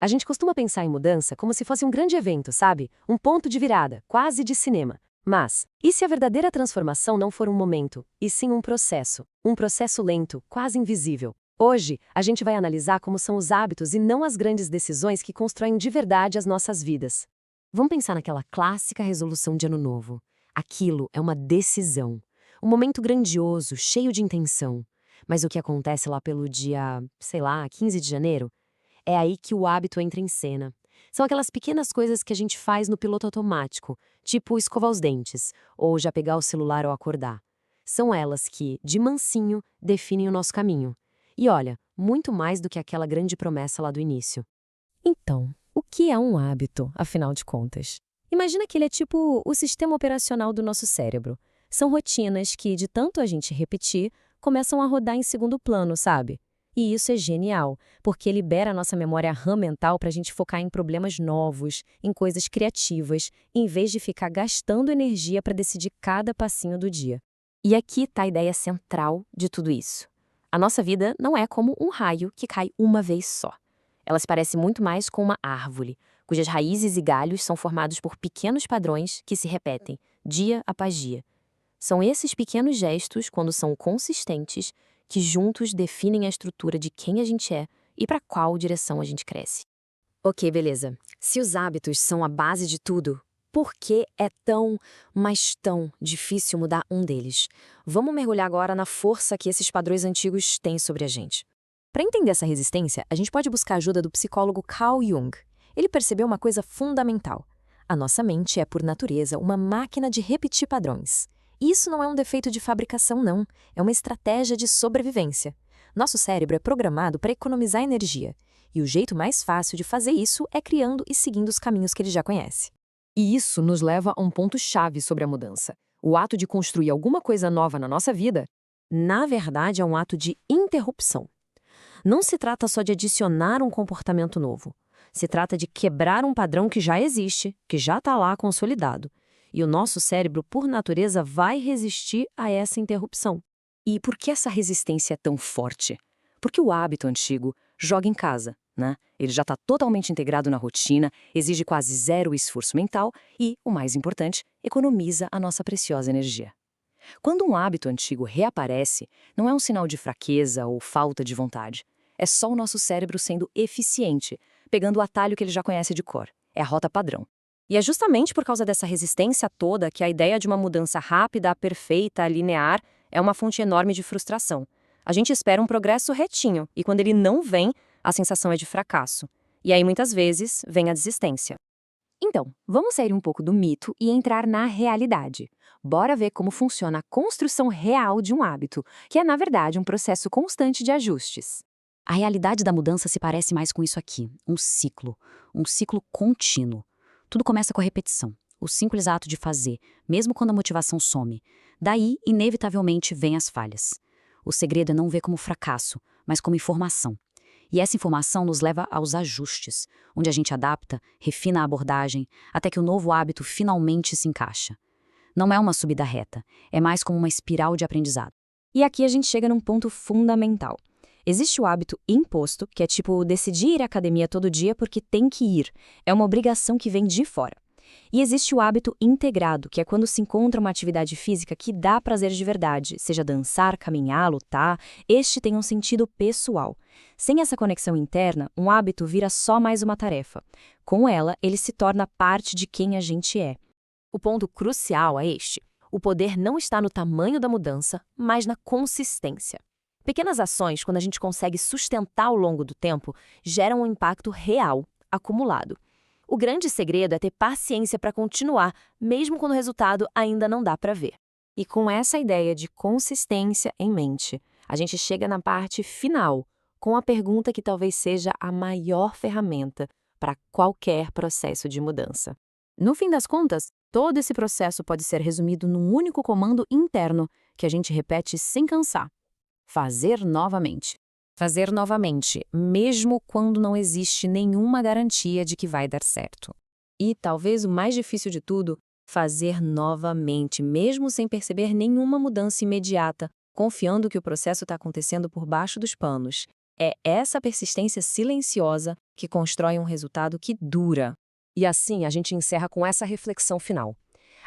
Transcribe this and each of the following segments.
A gente costuma pensar em mudança como se fosse um grande evento, sabe? Um ponto de virada, quase de cinema. Mas, e se a verdadeira transformação não for um momento, e sim um processo? Um processo lento, quase invisível. Hoje, a gente vai analisar como são os hábitos e não as grandes decisões que constroem de verdade as nossas vidas. Vamos pensar naquela clássica resolução de ano novo. Aquilo é uma decisão. Um momento grandioso, cheio de intenção. Mas o que acontece lá pelo dia, sei lá, 15 de janeiro? É aí que o hábito entra em cena. São aquelas pequenas coisas que a gente faz no piloto automático, tipo escovar os dentes, ou já pegar o celular ao acordar. São elas que, de mansinho, definem o nosso caminho. E olha, muito mais do que aquela grande promessa lá do início. Então, o que é um hábito, afinal de contas? Imagina que ele é tipo o sistema operacional do nosso cérebro. São rotinas que, de tanto a gente repetir, começam a rodar em segundo plano, sabe? E isso é genial, porque libera a nossa memória RAM mental para a gente focar em problemas novos, em coisas criativas, em vez de ficar gastando energia para decidir cada passinho do dia. E aqui está a ideia central de tudo isso. A nossa vida não é como um raio que cai uma vez só. Ela se parece muito mais com uma árvore, cujas raízes e galhos são formados por pequenos padrões que se repetem, dia após dia. São esses pequenos gestos, quando são consistentes, que juntos definem a estrutura de quem a gente é e para qual direção a gente cresce. Ok, beleza. Se os hábitos são a base de tudo, por que é tão, mas tão difícil mudar um deles? Vamos mergulhar agora na força que esses padrões antigos têm sobre a gente. Para entender essa resistência, a gente pode buscar a ajuda do psicólogo Carl Jung. Ele percebeu uma coisa fundamental. A nossa mente é, por natureza, uma máquina de repetir padrões. E isso não é um defeito de fabricação, não. É uma estratégia de sobrevivência. Nosso cérebro é programado para economizar energia. E o jeito mais fácil de fazer isso é criando e seguindo os caminhos que ele já conhece. E isso nos leva a um ponto-chave sobre a mudança. O ato de construir alguma coisa nova na nossa vida, na verdade, é um ato de interrupção. Não se trata só de adicionar um comportamento novo. Se trata de quebrar um padrão que já existe, que já está lá consolidado. E o nosso cérebro, por natureza, vai resistir a essa interrupção. E por que essa resistência é tão forte? Porque o hábito antigo joga em casa, né? Ele já está totalmente integrado na rotina, exige quase zero esforço mental e, o mais importante, economiza a nossa preciosa energia. Quando um hábito antigo reaparece, não é um sinal de fraqueza ou falta de vontade. É só o nosso cérebro sendo eficiente, pegando o atalho que ele já conhece de cor. É a rota padrão. E é justamente por causa dessa resistência toda que a ideia de uma mudança rápida, perfeita, linear, é uma fonte enorme de frustração. A gente espera um progresso retinho, e quando ele não vem, a sensação é de fracasso. E aí, muitas vezes, vem a desistência. Então, vamos sair um pouco do mito e entrar na realidade. Bora ver como funciona a construção real de um hábito, que é, na verdade, um processo constante de ajustes. A realidade da mudança se parece mais com isso aqui, um ciclo contínuo. Tudo começa com a repetição, o simples ato de fazer, mesmo quando a motivação some. Daí, inevitavelmente, vêm as falhas. O segredo é não ver como fracasso, mas como informação. E essa informação nos leva aos ajustes, onde a gente adapta, refina a abordagem, até que o novo hábito finalmente se encaixa. Não é uma subida reta, é mais como uma espiral de aprendizado. E aqui a gente chega num ponto fundamental. Existe o hábito imposto, que é tipo decidir ir à academia todo dia porque tem que ir. É uma obrigação que vem de fora. E existe o hábito integrado, que é quando se encontra uma atividade física que dá prazer de verdade, seja dançar, caminhar, lutar, este tem um sentido pessoal. Sem essa conexão interna, um hábito vira só mais uma tarefa. Com ela, ele se torna parte de quem a gente é. O ponto crucial é este. O poder não está no tamanho da mudança, mas na consistência. Pequenas ações, quando a gente consegue sustentar ao longo do tempo, geram um impacto real, acumulado. O grande segredo é ter paciência para continuar, mesmo quando o resultado ainda não dá para ver. E com essa ideia de consistência em mente, a gente chega na parte final, com a pergunta que talvez seja a maior ferramenta para qualquer processo de mudança. No fim das contas, todo esse processo pode ser resumido num único comando interno, que a gente repete sem cansar. Fazer novamente. Fazer novamente, mesmo quando não existe nenhuma garantia de que vai dar certo. E, talvez o mais difícil de tudo, fazer novamente, mesmo sem perceber nenhuma mudança imediata, confiando que o processo está acontecendo por baixo dos panos. É essa persistência silenciosa que constrói um resultado que dura. E assim a gente encerra com essa reflexão final.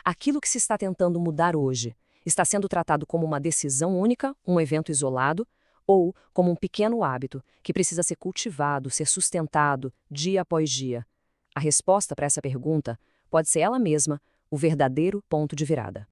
Aquilo que se está tentando mudar hoje está sendo tratado como uma decisão única, um evento isolado, ou como um pequeno hábito que precisa ser cultivado, ser sustentado dia após dia? A resposta para essa pergunta pode ser ela mesma, o verdadeiro ponto de virada.